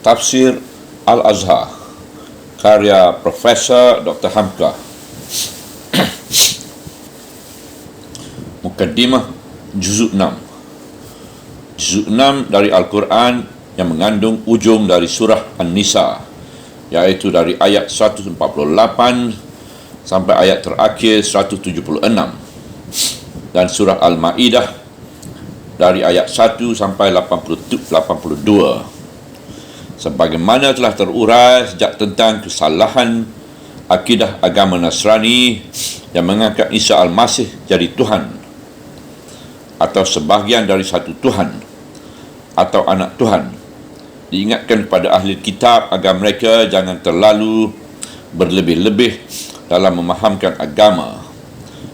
Tafsir Al-Azhar karya Profesor Dr. Hamka. Mukaddimah Juzuk 6. Juzuk 6 dari Al-Quran yang mengandung ujung dari surah An-Nisa, iaitu dari ayat 148 sampai ayat terakhir 176, dan surah Al-Ma'idah dari ayat 1 sampai 82. Sebagaimana telah terurai sejak tentang kesalahan akidah agama Nasrani yang mengangkat Isa Al-Masih jadi Tuhan, atau sebahagian dari satu Tuhan, atau anak Tuhan. Diingatkan kepada ahli kitab agar mereka jangan terlalu berlebih-lebih dalam memahamkan agama.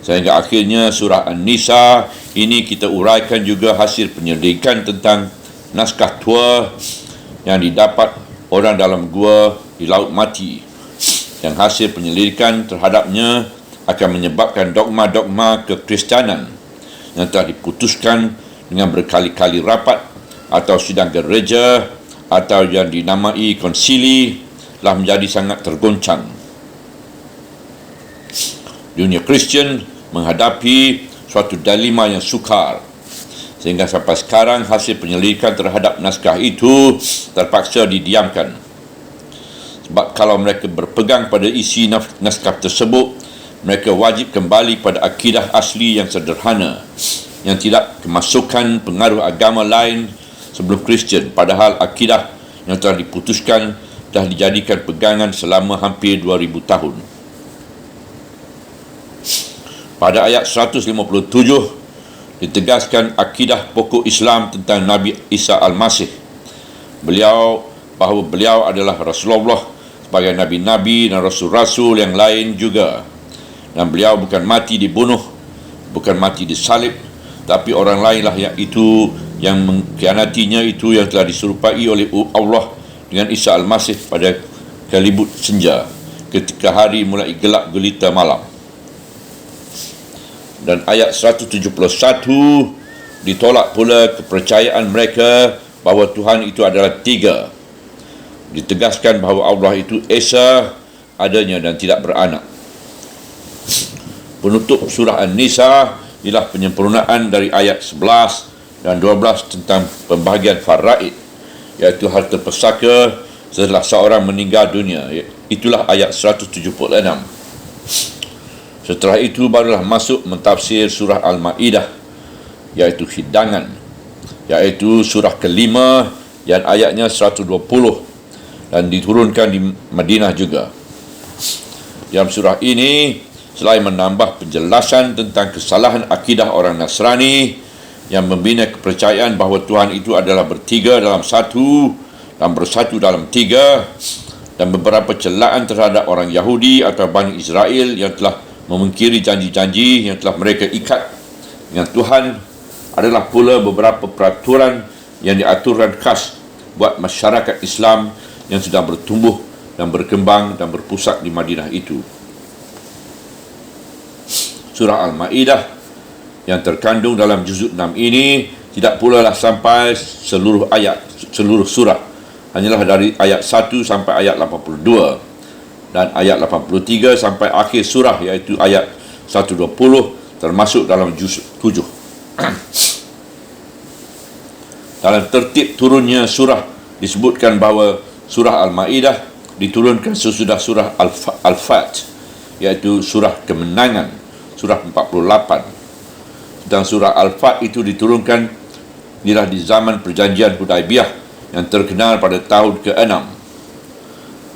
Sehingga akhirnya surah An-Nisa ini kita uraikan juga hasil penyelidikan tentang naskah tua yang didapat orang dalam gua di Laut Mati, yang hasil penyelidikan terhadapnya akan menyebabkan dogma-dogma kekristenan yang telah diputuskan dengan berkali-kali rapat atau sidang gereja atau yang dinamai konsili telah menjadi sangat tergoncang. Dunia Kristian menghadapi suatu dilema yang sukar, sehingga sampai sekarang hasil penyelidikan terhadap naskah itu terpaksa didiamkan. Sebab kalau mereka berpegang pada isi naskah tersebut, mereka wajib kembali pada akidah asli yang sederhana, yang tidak kemasukan pengaruh agama lain sebelum Kristian, padahal akidah yang telah diputuskan telah dijadikan pegangan selama hampir 2000 tahun. Pada ayat 157 ditegaskan akidah pokok Islam tentang Nabi Isa Al-Masih. Bahawa beliau adalah Rasulullah sebagai Nabi-Nabi dan Rasul-Rasul yang lain juga. Dan beliau bukan mati dibunuh, bukan mati disalib, tapi orang lainlah yang mengkhianatinya itu, yang telah diserupai oleh Allah dengan Isa Al-Masih pada kalibut senja, ketika hari mulai gelap gelita malam. Dan ayat 171 ditolak pula kepercayaan mereka bahawa Tuhan itu adalah tiga. Ditegaskan bahawa Allah itu Esa adanya dan tidak beranak. Penutup surah An-Nisa ialah penyempurnaan dari ayat 11 dan 12 tentang pembahagian faraid, iaitu harta pesaka setelah seorang meninggal dunia. Itulah ayat 176. Setelah itu barulah masuk mentafsir surah Al-Ma'idah, iaitu hidangan, iaitu surah kelima yang ayatnya 120 dan diturunkan di Madinah juga. Dalam surah ini, selain menambah penjelasan tentang kesalahan akidah orang Nasrani yang membina kepercayaan bahawa Tuhan itu adalah bertiga dalam satu dan bersatu dalam tiga, dan beberapa celaan terhadap orang Yahudi atau Bani Israel yang telah memungkiri janji-janji yang telah mereka ikat dengan Tuhan, adalah pula beberapa peraturan yang diaturkan khas buat masyarakat Islam yang sedang bertumbuh dan berkembang dan berpusat di Madinah itu. Surah Al-Ma'idah yang terkandung dalam juzuk 6 ini tidak pula lah sampai seluruh surah, hanyalah dari ayat 1 sampai ayat 82 dan ayat 83 sampai akhir surah, iaitu ayat 120, termasuk dalam juzuk 7. Dalam tertib turunnya surah disebutkan bahawa surah Al-Ma'idah diturunkan sesudah surah Al-Fat, iaitu surah kemenangan, surah 48. Dan surah Al-Fat itu diturunkan ialah di zaman perjanjian Hudaibiyah yang terkenal pada tahun ke-6.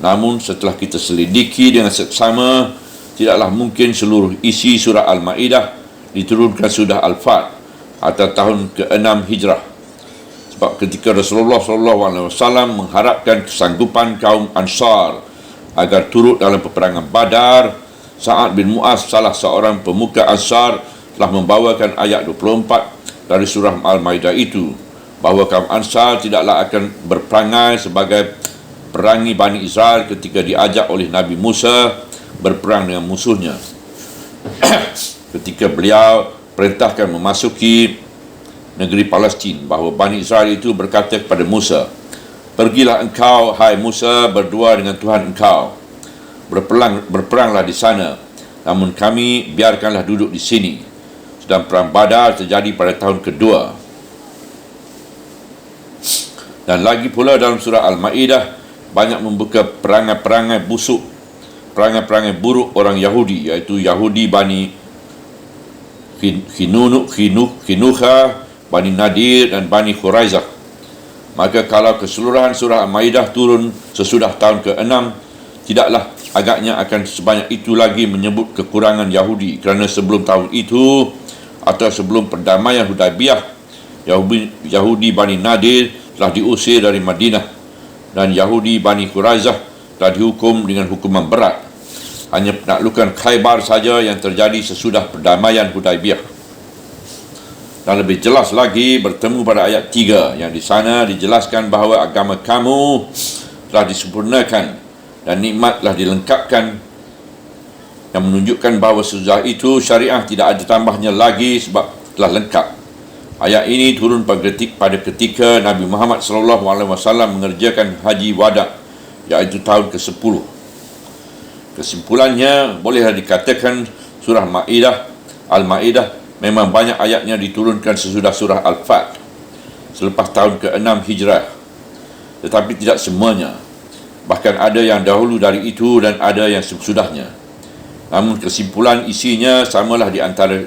Namun setelah kita selidiki dengan seksama, tidaklah mungkin seluruh isi surah Al-Ma'idah diturunkan sudah Al-Fat atau tahun ke-6 Hijrah. Sebab ketika Rasulullah SAW mengharapkan kesanggupan kaum Ansar agar turut dalam peperangan Badar, Sa'ad bin Mu'az, salah seorang pemuka Ansar, telah membawakan ayat 24 dari surah Al-Ma'idah itu, bahawa kaum Ansar tidaklah akan berperangai sebagai perangi Bani Israel ketika diajak oleh Nabi Musa berperang dengan musuhnya. Ketika beliau perintahkan memasuki negeri Palestin, bahawa Bani Israel itu berkata kepada Musa, Pergilah engkau, hai Musa, berdua dengan Tuhan engkau. Berperanglah di sana. Namun kami biarkanlah duduk di sini. Sedang perang Badar terjadi pada tahun kedua. Dan lagi pula dalam surah Al-Ma'idah banyak membuka perangai-perangai busuk, perangai-perangai buruk orang Yahudi, iaitu Yahudi Bani Kinuha, Bani Nadir dan Bani Khuraizah. Maka kalau keseluruhan surah Al-Ma'idah turun sesudah tahun ke-6, tidaklah agaknya akan sebanyak itu lagi menyebut kekurangan Yahudi, kerana sebelum tahun itu atau sebelum perdamaian Hudaibiyah, Yahudi Bani Nadir telah diusir dari Madinah dan Yahudi Bani Khuraizah telah dihukum dengan hukuman berat. Hanya penaklukan Khaybar saja yang terjadi sesudah perdamaian Hudaibiyah. Dan lebih jelas lagi bertemu pada ayat 3 yang di sana dijelaskan bahawa agama kamu telah disempurnakan dan nikmat telah dilengkapkan, yang menunjukkan bahawa sesudah itu syariah tidak ada tambahnya lagi sebab telah lengkap. Ayat ini turun pada ketika Nabi Muhammad SAW mengerjakan haji wada, iaitu tahun ke-10. Kesimpulannya, bolehlah dikatakan surah Al-Ma'idah memang banyak ayatnya diturunkan sesudah surah Al-Fat, selepas tahun ke-6 Hijrah. Tetapi tidak semuanya. Bahkan ada yang dahulu dari itu dan ada yang sesudahnya. Namun kesimpulan isinya samalah di antara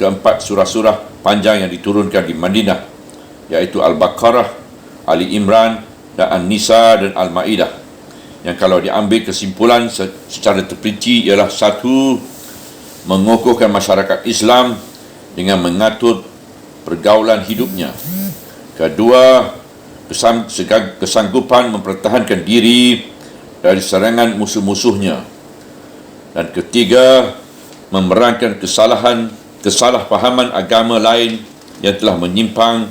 keempat surah-surah panjang yang diturunkan di Madinah, iaitu Al-Baqarah, Ali Imran dan An-Nisa dan Al-Ma'idah, yang kalau diambil kesimpulan secara terperinci ialah: satu, mengukuhkan masyarakat Islam dengan mengatur pergaulan hidupnya; kedua, kesanggupan mempertahankan diri dari serangan musuh-musuhnya; dan ketiga, memerankan kesalahpahaman agama lain yang telah menyimpang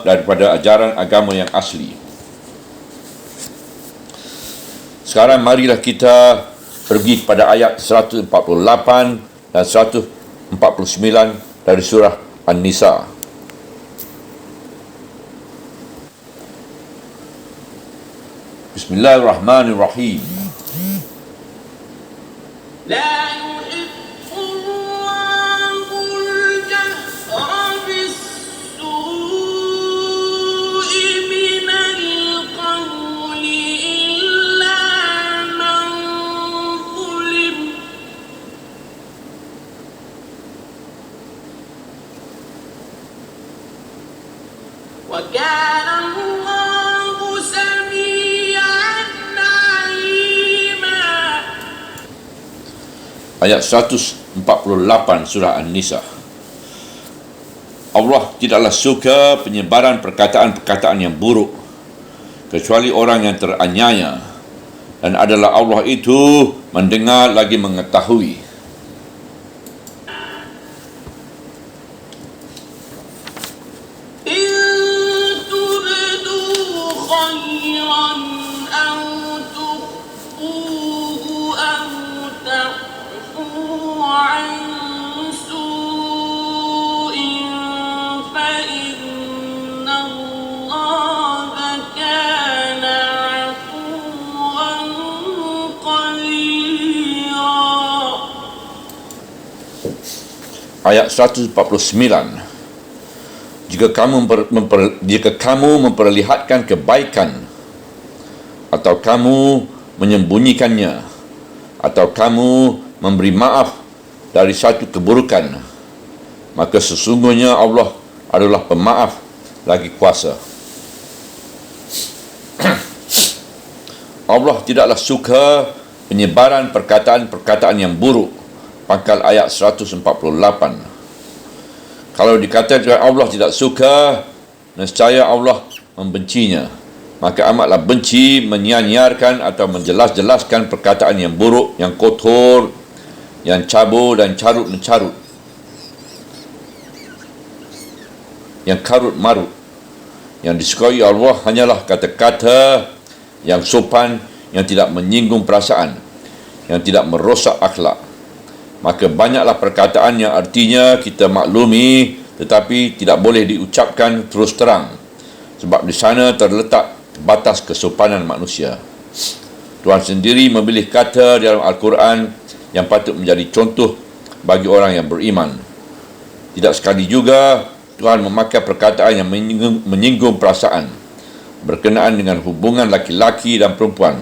daripada ajaran agama yang asli. Sekarang marilah kita pergi pada ayat 148 dan 149 dari surah An-Nisa. Bismillahirrahmanirrahim. Ayat 148 surah An-Nisa. Allah tidaklah suka penyebaran perkataan-perkataan yang buruk kecuali orang yang teraniaya, dan adalah Allah itu mendengar lagi mengetahui. Ayat 149. Jika kamu memperlihatkan kebaikan atau kamu menyembunyikannya atau kamu memberi maaf dari satu keburukan, maka sesungguhnya Allah adalah pemaaf lagi kuasa. Allah tidaklah suka penyebaran perkataan-perkataan yang buruk. Pangkal ayat 148. Kalau dikatakan Allah tidak suka, nescaya Allah membencinya. Maka amatlah benci menyia-nyiarkan atau menjelas-jelaskan perkataan yang buruk, yang kotor, yang cabul dan carut-mencarut, yang karut-marut. Yang disukai Allah hanyalah kata-kata yang sopan, yang tidak menyinggung perasaan, yang tidak merosak akhlak. Maka banyaklah perkataan yang artinya kita maklumi tetapi tidak boleh diucapkan terus terang, sebab di sana terletak batas kesopanan manusia. Tuhan sendiri memilih kata dalam Al-Quran yang patut menjadi contoh bagi orang yang beriman. Tidak sekali juga Tuhan memakai perkataan yang menyinggung perasaan berkenaan dengan hubungan laki-laki dan perempuan,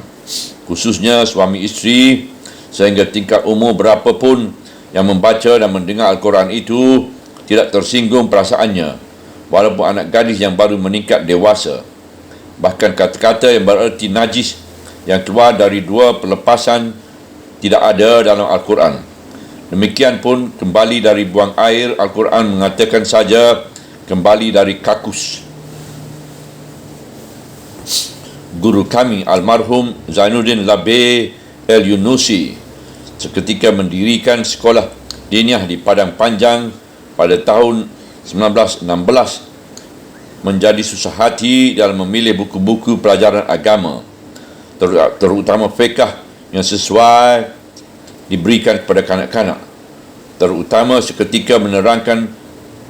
khususnya suami isteri, sehingga tingkat umur berapapun yang membaca dan mendengar Al-Quran itu tidak tersinggung perasaannya, walaupun anak gadis yang baru meningkat dewasa. Bahkan kata-kata yang bererti najis yang keluar dari dua pelepasan tidak ada dalam Al-Quran. Demikian pun kembali dari buang air, Al-Quran mengatakan saja kembali dari kakus. Guru kami almarhum Zainuddin Labe El-Yunusi seketika mendirikan sekolah diniah di Padang Panjang pada tahun 1916, menjadi susah hati dalam memilih buku-buku pelajaran agama, terutama fiqh yang sesuai diberikan kepada kanak-kanak, terutama seketika menerangkan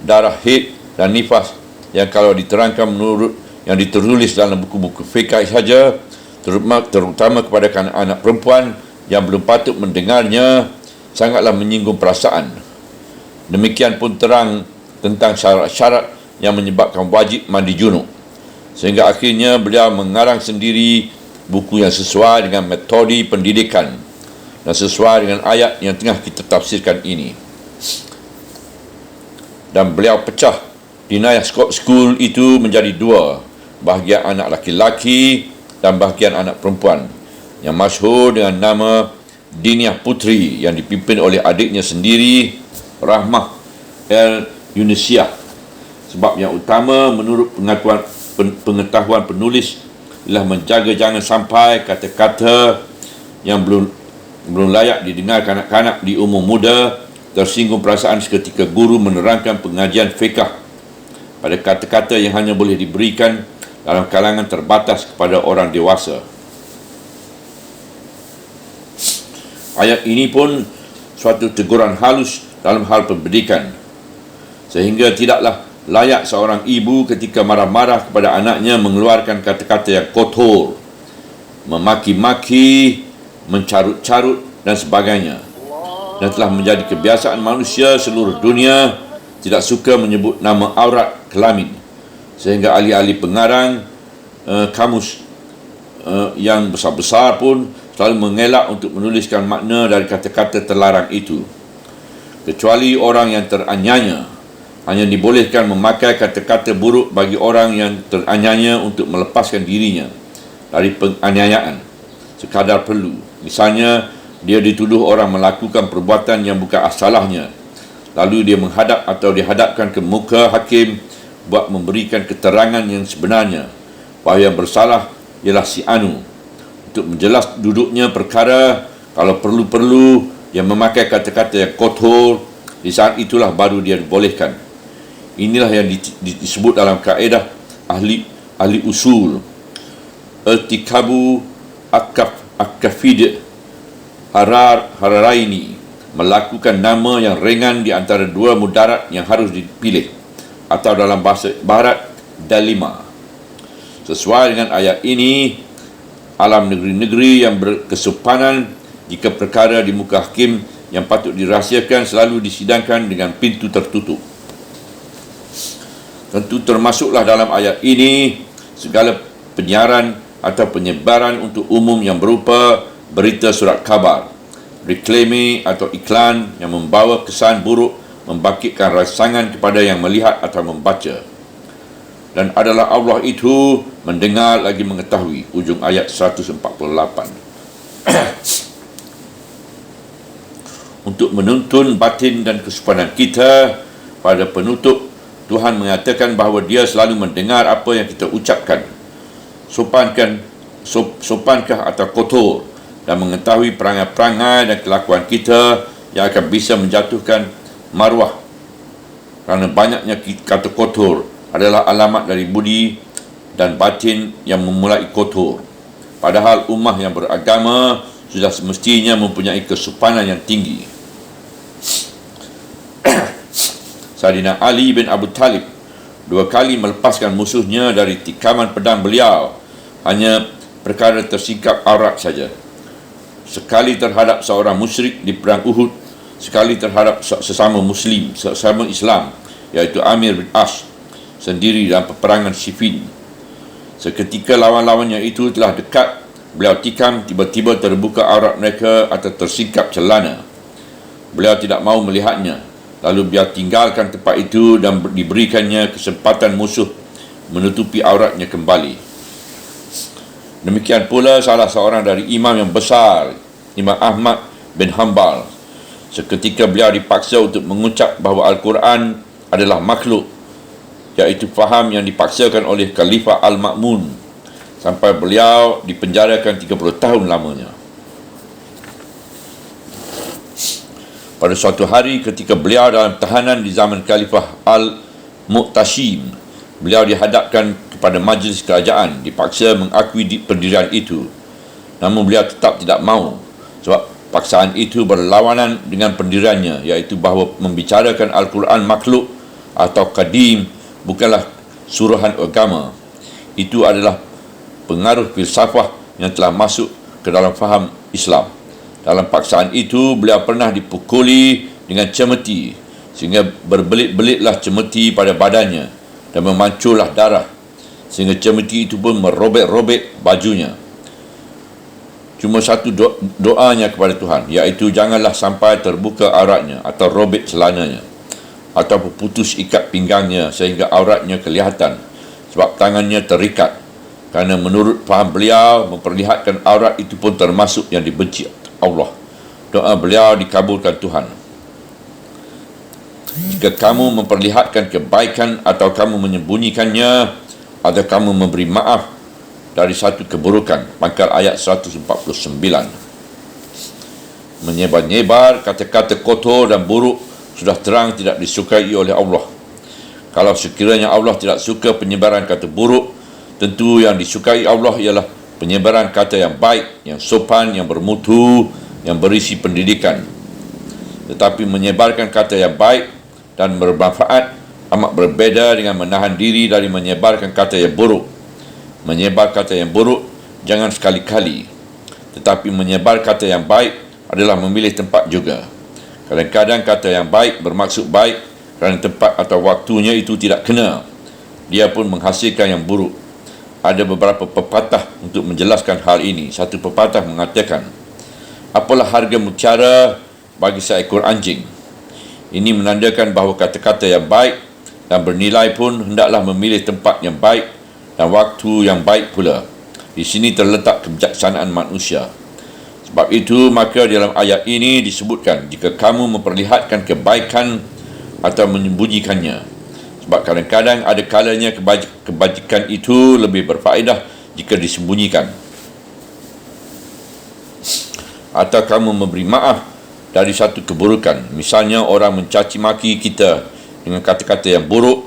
darah haid dan nifas yang kalau diterangkan menurut yang ditulis dalam buku-buku fiqh saja, terutama kepada kanak-kanak perempuan yang belum patut mendengarnya, sangatlah menyinggung perasaan. Demikian pun terang tentang syarat-syarat yang menyebabkan wajib mandi junub, sehingga akhirnya beliau mengarang sendiri buku yang sesuai dengan metode pendidikan dan sesuai dengan ayat yang tengah kita tafsirkan ini. Dan beliau pecah Dinayah School itu menjadi dua, bahagian anak laki-laki dan bahagian anak perempuan, yang masyhur dengan nama Diniah Putri, yang dipimpin oleh adiknya sendiri, Rahmah El-Yunusiyah. Sebab yang utama menurut pengetahuan penulis ialah menjaga jangan sampai kata-kata yang belum layak didengar kanak-kanak di umur muda tersinggung perasaan seketika guru menerangkan pengajian fiqh pada kata-kata yang hanya boleh diberikan dalam kalangan terbatas kepada orang dewasa. Ayat ini pun suatu teguran halus dalam hal pendidikan, sehingga tidaklah layak seorang ibu ketika marah-marah kepada anaknya mengeluarkan kata-kata yang kotor, memaki-maki, mencarut-carut dan sebagainya. Dan telah menjadi kebiasaan manusia seluruh dunia tidak suka menyebut nama aurat kelamin, sehingga ahli-ahli pengarang kamus yang besar-besar pun selalu mengelak untuk menuliskan makna dari kata-kata terlarang itu. Kecuali orang yang teraniaya, hanya dibolehkan memakai kata-kata buruk bagi orang yang teraniaya untuk melepaskan dirinya dari penganiayaan sekadar perlu. Misalnya, dia dituduh orang melakukan perbuatan yang bukan asalahnya, lalu dia menghadap atau dihadapkan ke muka hakim buat memberikan keterangan yang sebenarnya bahawa yang bersalah ialah si Anu. Untuk menjelas duduknya perkara, kalau perlu-perlu yang memakai kata-kata yang kotor, di saat itulah baru dia dibolehkan. Inilah yang disebut dalam kaedah ahli usul, irtikabu akafid hararaini, melakukan nama yang ringan di antara dua mudarat yang harus dipilih, atau dalam bahasa barat dalima. Sesuai dengan ayat ini, alam negeri-negeri yang berkesopanan, jika perkara di muka hakim yang patut dirahsiakan selalu disidangkan dengan pintu tertutup. Tentu termasuklah dalam ayat ini segala penyiaran atau penyebaran untuk umum yang berupa berita surat khabar, reklame atau iklan yang membawa kesan buruk, membangkitkan rangsangan kepada yang melihat atau membaca. Dan adalah Allah itu mendengar lagi mengetahui. Ujung ayat 148. Untuk menuntun batin dan kesopanan kita, pada penutup Tuhan mengatakan bahawa Dia selalu mendengar apa yang kita ucapkan, sopankah atau kotor, dan mengetahui perangai-perangai dan kelakuan kita yang akan bisa menjatuhkan maruah. Kerana banyaknya kata kotor adalah alamat dari budi dan batin yang memulai kotor. Padahal ummah yang beragama sudah semestinya mempunyai kesopanan yang tinggi. Sayyidina Ali bin Abu Talib 2 kali melepaskan musuhnya dari tikaman pedang beliau, hanya perkara tersikap aurat saja. Sekali terhadap seorang musyrik di perang Uhud, sekali terhadap sesama Muslim, sesama Islam, iaitu Amir bin As sendiri dalam peperangan Siffin. Seketika lawan-lawannya itu telah dekat, beliau tikam, tiba-tiba terbuka aurat mereka atau tersingkap celana. Beliau tidak mahu melihatnya, lalu beliau tinggalkan tempat itu dan diberikannya kesempatan musuh menutupi auratnya kembali. Demikian pula salah seorang dari imam yang besar, Imam Ahmad bin Hanbal, seketika beliau dipaksa untuk mengucap bahawa Al-Quran adalah makhluk, iaitu faham yang dipaksakan oleh Khalifah Al-Ma'mun, sampai beliau dipenjarakan 30 tahun lamanya. Pada suatu hari ketika beliau dalam tahanan di zaman Khalifah Al-Mu'tasim, beliau dihadapkan kepada majlis kerajaan, dipaksa mengakui pendirian itu. Namun beliau tetap tidak mahu, sebab paksaan itu berlawanan dengan pendiriannya, iaitu bahawa membicarakan Al-Quran makhluk atau kadim bukanlah suruhan agama. Itu adalah pengaruh filsafah yang telah masuk ke dalam faham Islam. Dalam paksaan itu, beliau pernah dipukuli dengan cemeti, sehingga berbelit-belitlah cemeti pada badannya dan memancurlah darah, sehingga cemeti itu pun merobek-robek bajunya. Cuma satu doanya kepada Tuhan, iaitu janganlah sampai terbuka auratnya atau robek celananya atau putus ikat pinggangnya sehingga auratnya kelihatan, sebab tangannya terikat. Kerana menurut faham beliau, memperlihatkan aurat itu pun termasuk yang dibenci Allah. Doa beliau dikabulkan Tuhan. Jika kamu memperlihatkan kebaikan atau kamu menyembunyikannya, atau kamu memberi maaf dari satu keburukan. Pangkal ayat 149. Menyebar-nyebar kata-kata kotor dan buruk sudah terang tidak disukai oleh Allah. Kalau sekiranya Allah tidak suka penyebaran kata buruk, tentu yang disukai Allah ialah penyebaran kata yang baik, yang sopan, yang bermutu, yang berisi pendidikan. Tetapi menyebarkan kata yang baik dan bermanfaat amat berbeza dengan menahan diri dari menyebarkan kata yang buruk. Menyebar kata yang buruk jangan sekali-kali, tetapi menyebar kata yang baik adalah memilih tempat juga. Kadang-kadang kata yang baik bermaksud baik kerana tempat atau waktunya itu tidak kena, dia pun menghasilkan yang buruk. Ada beberapa pepatah untuk menjelaskan hal ini. Satu pepatah mengatakan, apalah harga mutiara bagi seekor anjing? Ini menandakan bahawa kata-kata yang baik dan bernilai pun hendaklah memilih tempat yang baik dan waktu yang baik pula. Di sini terletak kebijaksanaan manusia. Sebab itu, maka dalam ayat ini disebutkan, jika kamu memperlihatkan kebaikan atau menyembunyikannya. Sebab kadang-kadang ada kalanya kebajikan itu lebih berfaedah jika disembunyikan. Atau kamu memberi maaf dari satu keburukan. Misalnya orang mencaci maki kita dengan kata-kata yang buruk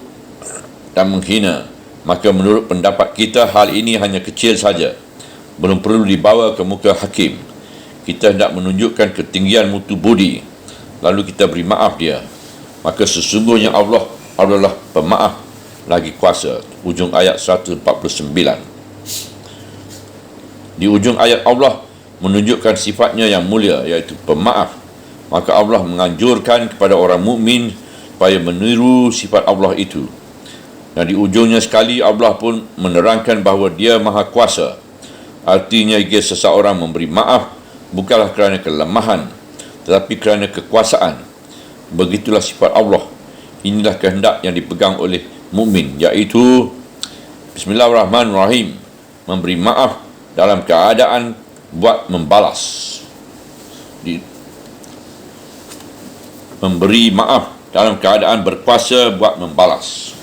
dan menghina, maka menurut pendapat kita hal ini hanya kecil saja, belum perlu dibawa ke muka hakim. Kita hendak menunjukkan ketinggian mutu budi, lalu kita beri maaf dia, maka sesungguhnya Allah adalah pemaaf lagi kuasa. Ujung ayat 149. Di ujung ayat Allah menunjukkan sifatnya yang mulia, iaitu pemaaf. Maka Allah menganjurkan kepada orang mukmin supaya meniru sifat Allah itu. Dan di ujungnya sekali Allah pun menerangkan bahawa dia maha kuasa. Artinya jika seseorang memberi maaf bukanlah kerana kelemahan, tetapi kerana kekuasaan. Begitulah sifat Allah. Inilah kehendak yang dipegang oleh mukmin, iaitu Bismillahirrahmanirrahim, memberi maaf dalam keadaan buat membalas. Memberi maaf dalam keadaan berkuasa buat membalas.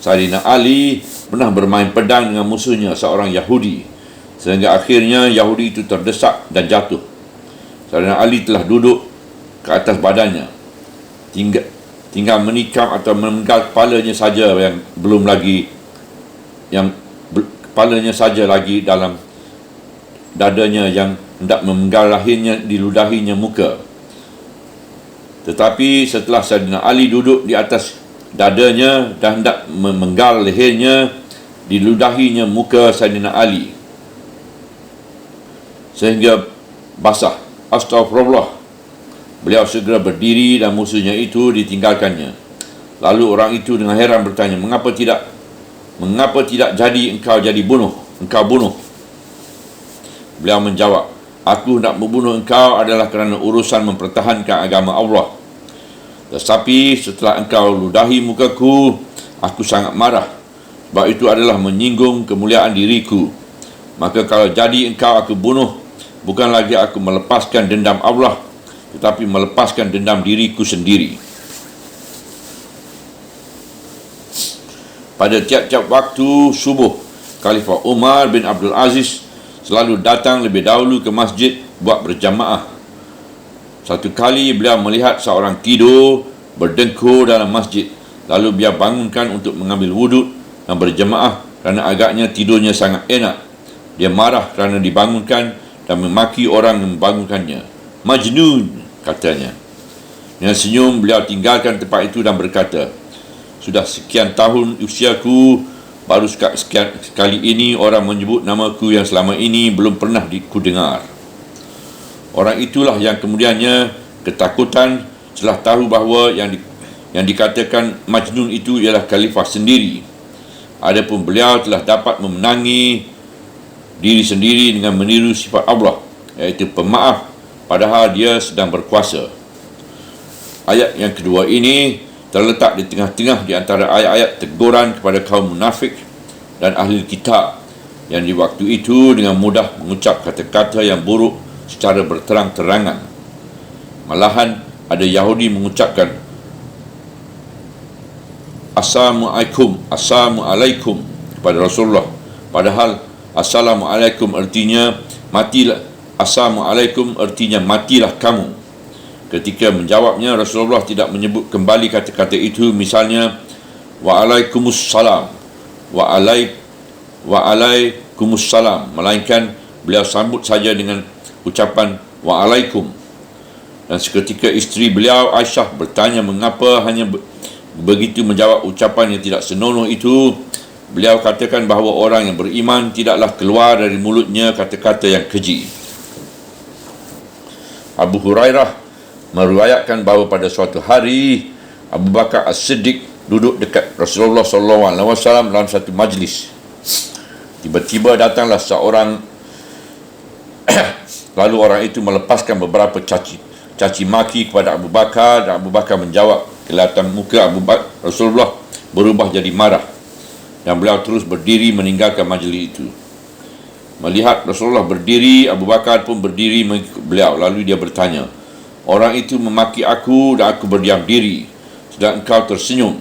Sayyidina Ali pernah bermain pedang dengan musuhnya, seorang Yahudi, sehingga akhirnya Yahudi itu terdesak dan jatuh. Sayyidina Ali telah duduk ke atas badannya, tinggal menikam atau memenggal kepalanya saja yang belum lagi, kepalanya saja lagi dalam dadanya yang hendak memenggal lahirnya, diludahinya muka. Tetapi setelah Sayyidina Ali duduk di atas dadanya dan hendak memenggal lehernya, diludahinya muka Sayyidina Ali sehingga basah. Astagfirullah. Beliau segera berdiri dan musuhnya itu ditinggalkannya. Lalu orang itu dengan heran bertanya, Mengapa tidak jadi engkau bunuh? Beliau menjawab, Aku hendak membunuh engkau adalah kerana urusan mempertahankan agama Allah. Tetapi setelah engkau ludahi mukaku, aku sangat marah. Sebab itu adalah menyinggung kemuliaan diriku. Maka kalau jadi engkau aku bunuh, bukan lagi aku melepaskan dendam Allah, tetapi melepaskan dendam diriku sendiri. Pada tiap-tiap waktu subuh, Khalifah Umar bin Abdul Aziz selalu datang lebih dahulu ke masjid buat berjamaah. Satu kali beliau melihat seorang tidur berdengkur dalam masjid. Lalu beliau bangunkan untuk mengambil wuduk dan berjamaah kerana agaknya tidurnya sangat enak. Dia marah kerana dibangunkan dan memaki orang yang membangunkannya. Majnun, katanya. Dengan senyum, beliau tinggalkan tempat itu dan berkata, Sudah sekian tahun usiaku, baru sekali ini orang menyebut namaku yang selama ini belum pernah kudengar. Orang itulah yang kemudiannya ketakutan setelah tahu bahawa yang dikatakan Majnun itu ialah khalifah sendiri. Adapun beliau telah dapat memenangi diri sendiri dengan meniru sifat Allah, iaitu pemaaf, padahal dia sedang berkuasa. Ayat yang kedua ini terletak di tengah-tengah di antara ayat-ayat teguran kepada kaum munafik dan ahli kitab yang di waktu itu dengan mudah mengucap kata-kata yang buruk secara berterang-terangan. Malahan ada Yahudi mengucapkan Assalamualaikum kepada Rasulullah, padahal Assalamualaikum artinya matilah. Assalamualaikum artinya matilah kamu. Ketika menjawabnya, Rasulullah tidak menyebut kembali kata-kata itu, misalnya Waalaikumsalam, Waalaikumsalam, melainkan beliau sambut saja dengan ucapan Waalaikum. Dan seketika isteri beliau Aisyah bertanya mengapa hanya begitu menjawab ucapan yang tidak senonoh itu. Beliau katakan bahawa orang yang beriman tidaklah keluar dari mulutnya kata-kata yang keji. Abu Hurairah meriwayatkan bahawa pada suatu hari Abu Bakar As-Siddiq duduk dekat Rasulullah SAW dalam satu majlis. Tiba-tiba datanglah seorang lalu orang itu melepaskan beberapa caci maki kepada Abu Bakar, dan Abu Bakar menjawab. Kelihatan muka Rasulullah berubah jadi marah, dan beliau terus berdiri meninggalkan majlis itu. Melihat Rasulullah berdiri, Abu Bakar pun berdiri mengikut beliau. Lalu dia bertanya, Orang itu memaki aku dan aku berdiam diri, sedang engkau tersenyum.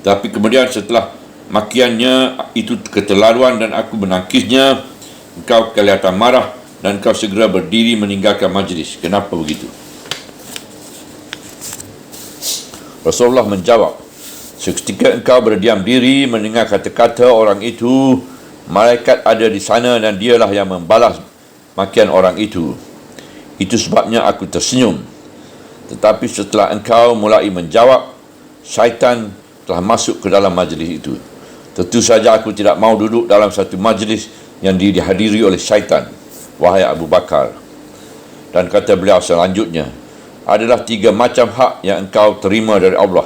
Tapi kemudian setelah makiannya itu keterlaluan dan aku menangkisnya, engkau kelihatan marah dan engkau segera berdiri meninggalkan majlis. Kenapa begitu? Rasulullah menjawab, seketika engkau berdiam diri mendengar kata-kata orang itu, malaikat ada di sana dan dialah yang membalas makian orang itu. Itu sebabnya aku tersenyum. Tetapi setelah engkau mulai menjawab, syaitan telah masuk ke dalam majlis itu. Tentu saja aku tidak mahu duduk dalam satu majlis yang dihadiri oleh syaitan, wahai Abu Bakar. Dan kata beliau selanjutnya, adalah 3 macam hak yang engkau terima dari Allah.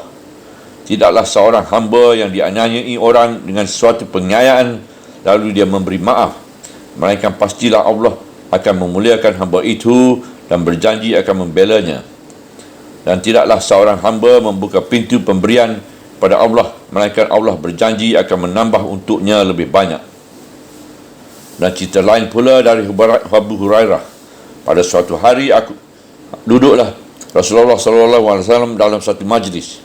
Tidaklah seorang hamba yang dianiayai orang dengan suatu penganiayaan lalu dia memberi maaf, melainkan pastilah Allah akan memuliakan hamba itu dan berjanji akan membelanya. Dan tidaklah seorang hamba membuka pintu pemberian pada Allah, melainkan Allah berjanji akan menambah untuknya lebih banyak. Dan cerita lain pula dari Abu Hurairah, pada suatu hari duduklah Rasulullah SAW dalam satu majlis.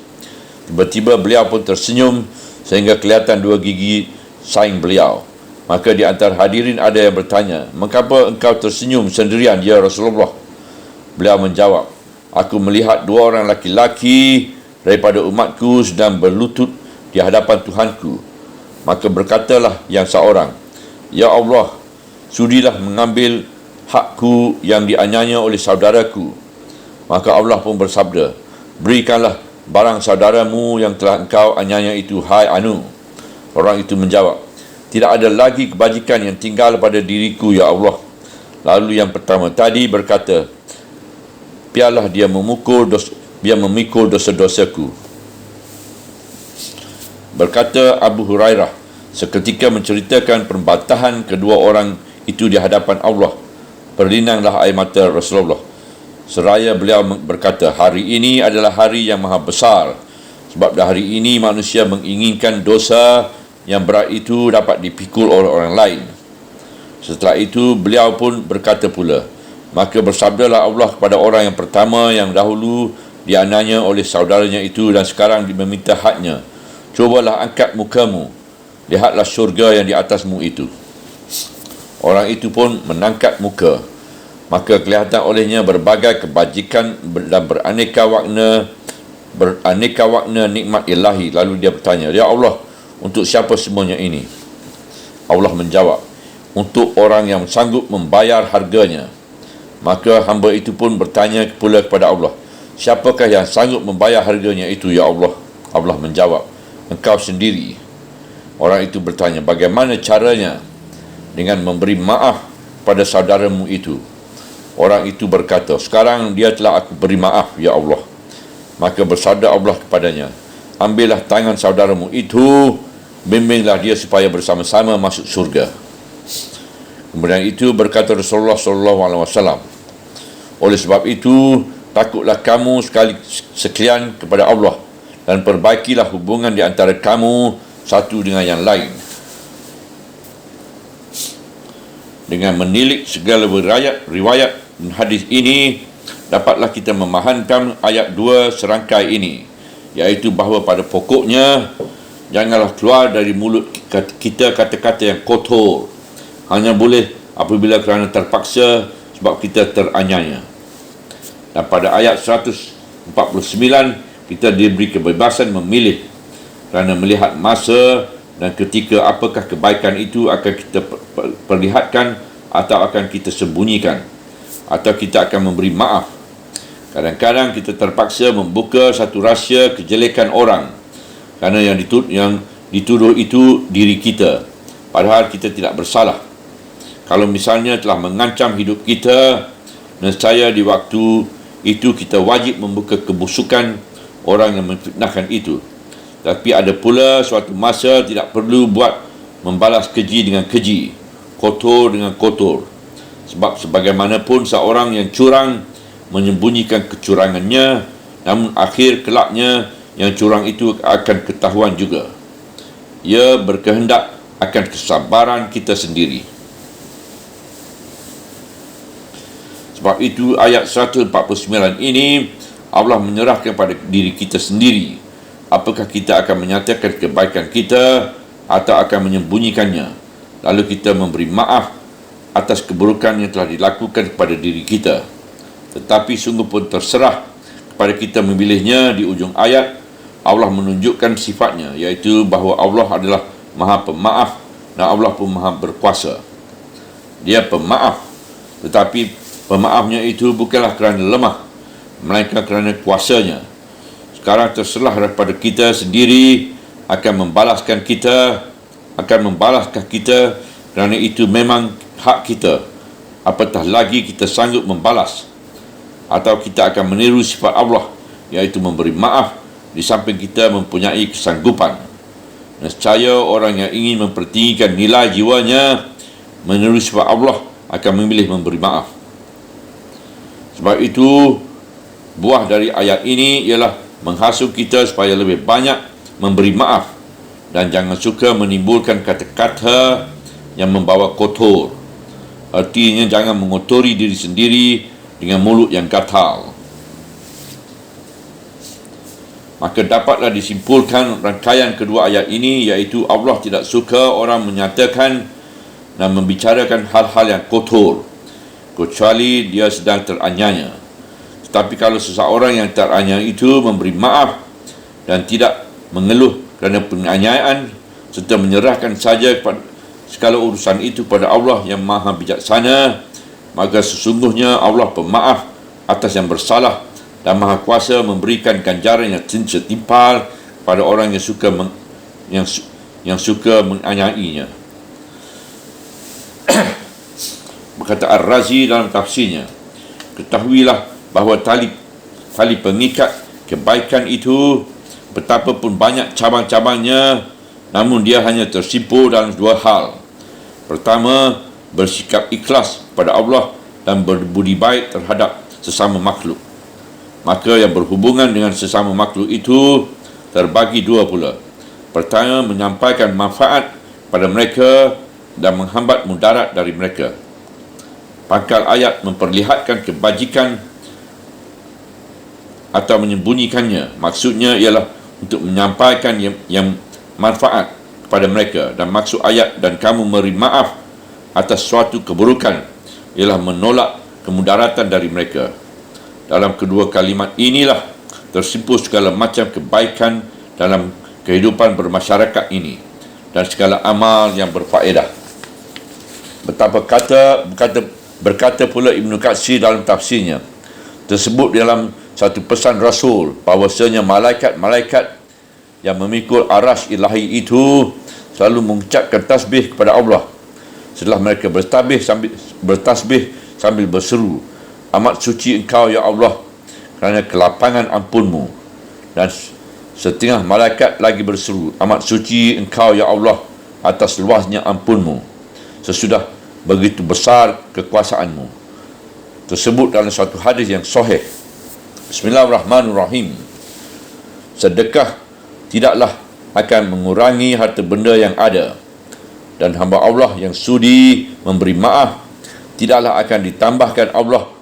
Tiba-tiba beliau pun tersenyum sehingga kelihatan 2 gigi saing beliau. Maka di antara hadirin ada yang bertanya, mengapa engkau tersenyum sendirian ya Rasulullah? Beliau menjawab, aku melihat 2 orang laki-laki daripada umatku sedang berlutut di hadapan Tuhanku. Maka berkatalah yang seorang, Ya Allah, sudilah mengambil hakku yang dianiaya oleh saudaraku. Maka Allah pun bersabda, berikanlah barang saudaramu yang telah engkau aniaya itu, hai Anu. Orang itu menjawab, tidak ada lagi kebajikan yang tinggal pada diriku, ya Allah. Lalu yang pertama tadi berkata, biarlah dia memikul dosa-dosaku. Berkata Abu Hurairah, seketika menceritakan perbantahan kedua orang itu di hadapan Allah, berlinanglah air mata Rasulullah. Seraya beliau berkata, hari ini adalah hari yang maha besar, sebab hari ini manusia menginginkan dosa yang berat itu dapat dipikul oleh orang lain. Setelah itu beliau pun berkata pula, maka bersabdalah Allah kepada orang yang pertama yang dahulu dianiaya oleh saudaranya itu dan sekarang meminta haknya, cubalah angkat mukamu, lihatlah syurga yang di atasmu itu. Orang itu pun menangkat muka, maka kelihatan olehnya berbagai kebajikan dan beraneka wakna nikmat ilahi. Lalu dia bertanya, ya Allah, untuk siapa semuanya ini? Allah menjawab, untuk orang yang sanggup membayar harganya. Maka hamba itu pun bertanya pula kepada Allah, siapakah yang sanggup membayar harganya itu, ya Allah? Allah menjawab, engkau sendiri. Orang itu bertanya, bagaimana caranya? Dengan memberi maaf pada saudaramu itu. Orang itu berkata, sekarang dia telah aku beri maaf, ya Allah. Maka bersabda Allah kepadanya, ambillah tangan saudaramu itu, bimbinglah dia supaya bersama-sama masuk surga. Kemudian itu berkata Rasulullah SAW, oleh sebab itu takutlah kamu sekalian kepada Allah dan perbaikilah hubungan di antara kamu satu dengan yang lain. Dengan menilik segala riwayat hadis ini, dapatlah kita memahamkan ayat 2 serangkai ini, iaitu bahawa pada pokoknya janganlah keluar dari mulut kita kata-kata yang kotor, hanya boleh apabila kerana terpaksa sebab kita teraniaya. Dan pada ayat 149 kita diberi kebebasan memilih kerana melihat masa dan ketika apakah kebaikan itu akan kita perlihatkan atau akan kita sembunyikan, atau kita akan memberi maaf. Kadang-kadang kita terpaksa membuka satu rahsia kejelekan orang kerana yang dituduh itu diri kita, padahal kita tidak bersalah. Kalau misalnya telah mengancam hidup kita, nescaya di waktu itu kita wajib membuka kebusukan orang yang memfitnahkan itu. Tapi ada pula suatu masa tidak perlu membalas keji dengan keji, kotor dengan kotor. Sebab sebagaimanapun seorang yang curang menyembunyikan kecurangannya, namun akhir kelaknya yang curang itu akan ketahuan juga. Ia berkehendak akan kesabaran kita sendiri. Sebab itu ayat 149 ini Allah menyerahkan pada diri kita sendiri, apakah kita akan menyatakan kebaikan kita atau akan menyembunyikannya. Lalu kita memberi maaf atas keburukan yang telah dilakukan kepada diri kita. Tetapi sungguh pun terserah kepada kita memilihnya. Di ujung ayat Allah menunjukkan sifatnya, iaitu bahawa Allah adalah Maha Pemaaf dan Allah pun Maha Berkuasa. Dia pemaaf, tetapi pemaafnya itu bukanlah kerana lemah, melainkan kerana kuasanya. Sekarang terserah daripada kita sendiri akan membalaskah kita, kerana itu memang hak kita. Apatah lagi kita sanggup membalas, atau kita akan meniru sifat Allah, iaitu memberi maaf di samping kita mempunyai kesanggupan. Nescaya orang yang ingin mempertinggikan nilai jiwanya meniru sifat Allah akan memilih memberi maaf. Sebab itu buah dari ayat ini ialah menghasut kita supaya lebih banyak memberi maaf dan jangan suka menimbulkan kata-kata yang membawa kotor. Artinya jangan mengotori diri sendiri dengan mulut yang gatal. Maka dapatlah disimpulkan rangkaian kedua ayat ini, iaitu Allah tidak suka orang menyatakan dan membicarakan hal-hal yang kotor kecuali dia sedang teraniaya. Tetapi kalau seseorang yang teraniaya itu memberi maaf dan tidak mengeluh kerana penganiayaan serta menyerahkan saja segala urusan itu pada Allah yang Maha Bijaksana, maka sesungguhnya Allah pemaaf atas yang bersalah dan Maha Kuasa memberikan ganjaran yang setimpal pada orang yang suka menanyainya. Berkata Ar-Razi dalam tafsirnya, ketahuilah bahawa tali pengikat kebaikan itu betapapun banyak cabang-cabangnya, namun dia hanya tersimpul dalam dua hal. Pertama, bersikap ikhlas pada Allah dan berbudi baik terhadap sesama makhluk. Maka yang berhubungan dengan sesama makhluk itu terbagi dua pula. Pertama, menyampaikan manfaat pada mereka dan menghambat mudarat dari mereka. Pangkal ayat memperlihatkan kebajikan atau menyembunyikannya. Maksudnya ialah untuk menyampaikan yang manfaat kepada mereka, dan maksud ayat dan kamu memberi maaf atas suatu keburukan ialah menolak kemudaratan dari mereka. Dalam kedua kalimat inilah tersimpul segala macam kebaikan dalam kehidupan bermasyarakat ini dan segala amal yang berfaedah. Berkata pula Ibn Katsir dalam tafsirnya, tersebut dalam satu pesan Rasul bahawasanya malaikat-malaikat yang memikul aras ilahi itu selalu mengucapkan tasbih kepada Allah setelah mereka bertasbih sambil berseru, amat suci engkau ya Allah kerana kelapangan ampunmu. Dan setengah malaikat lagi berseru, amat suci engkau ya Allah atas luasnya ampunmu, sesudah begitu besar kekuasaanmu. Tersebut dalam suatu hadis yang sahih. Bismillahirrahmanirrahim. Sedekah tidaklah akan mengurangi harta benda yang ada, dan hamba Allah yang sudi memberi maaf tidaklah akan ditambahkan Allah